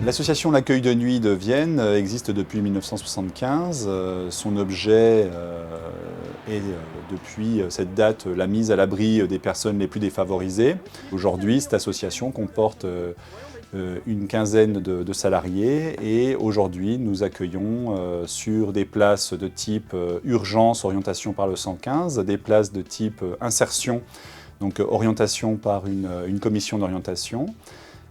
L'association L'Accueil de Nuit de Vienne existe depuis 1975. Son objet est depuis cette date la mise à l'abri des personnes les plus défavorisées. Aujourd'hui, cette association comporte une quinzaine de salariés et aujourd'hui nous accueillons sur des places de type urgence, orientation par le 115, des places de type insertion, donc orientation par une commission d'orientation,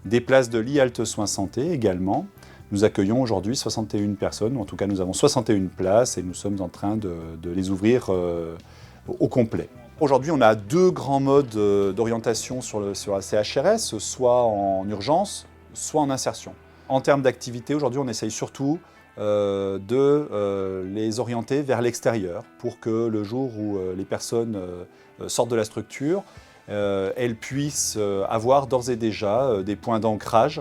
des places de lit halte soins santé également. Nous accueillons aujourd'hui 61 personnes, en tout cas nous avons 61 places et nous sommes en train de les ouvrir au complet. Aujourd'hui on a deux grands modes d'orientation sur la CHRS, soit en urgence, soit en insertion. En termes d'activité, aujourd'hui on essaye surtout de les orienter vers l'extérieur pour que le jour où les personnes sortent de la structure, elles puissent avoir d'ores et déjà des points d'ancrage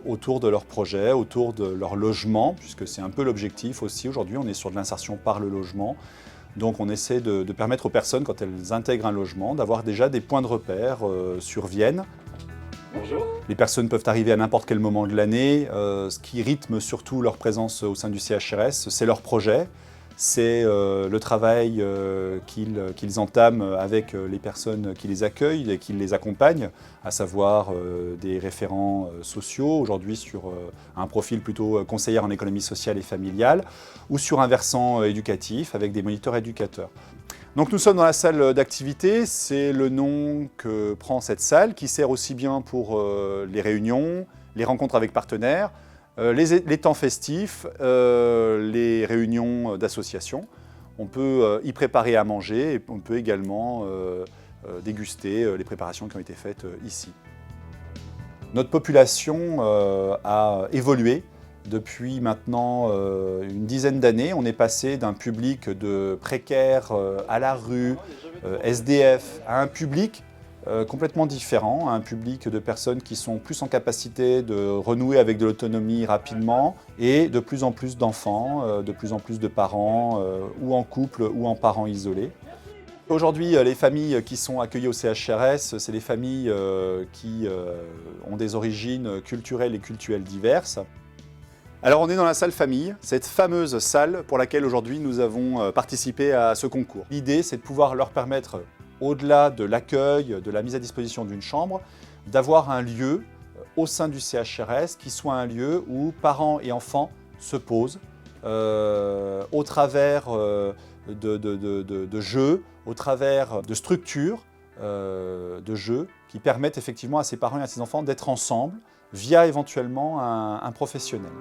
autour de leur projet, autour de leur logement, puisque c'est un peu l'objectif aussi. Aujourd'hui, on est sur de l'insertion par le logement. Donc on essaie de permettre aux personnes, quand elles intègrent un logement, d'avoir déjà des points de repère sur Vienne. Bonjour. Les personnes peuvent arriver à n'importe quel moment de l'année. Ce qui rythme surtout leur présence au sein du CHRS, c'est leur projet. C'est le travail qu'ils entament avec les personnes qui les accueillent et qui les accompagnent, à savoir des référents sociaux, aujourd'hui sur un profil plutôt conseillère en économie sociale et familiale, ou sur un versant éducatif avec des moniteurs éducateurs. Donc nous sommes dans la salle d'activité, c'est le nom que prend cette salle, qui sert aussi bien pour les réunions, les rencontres avec partenaires, les temps festifs, les réunions d'associations. On peut y préparer à manger et on peut également déguster les préparations qui ont été faites ici. Notre population a évolué depuis maintenant une dizaine d'années. On est passé d'un public de précaires à la rue, SDF, à un public complètement différent, un public de personnes qui sont plus en capacité de renouer avec de l'autonomie rapidement et de plus en plus d'enfants, de plus en plus de parents, ou en couple ou en parents isolés. Aujourd'hui, les familles qui sont accueillies au CHRS, c'est des familles qui ont des origines culturelles et cultuelles diverses. Alors on est dans la salle famille, cette fameuse salle pour laquelle aujourd'hui nous avons participé à ce concours. L'idée, c'est de pouvoir leur permettre, au-delà de l'accueil, de la mise à disposition d'une chambre, d'avoir un lieu au sein du CHRS qui soit un lieu où parents et enfants se posent au travers de jeux, au travers de structures de jeux qui permettent effectivement à ces parents et à ces enfants d'être ensemble via éventuellement un professionnel.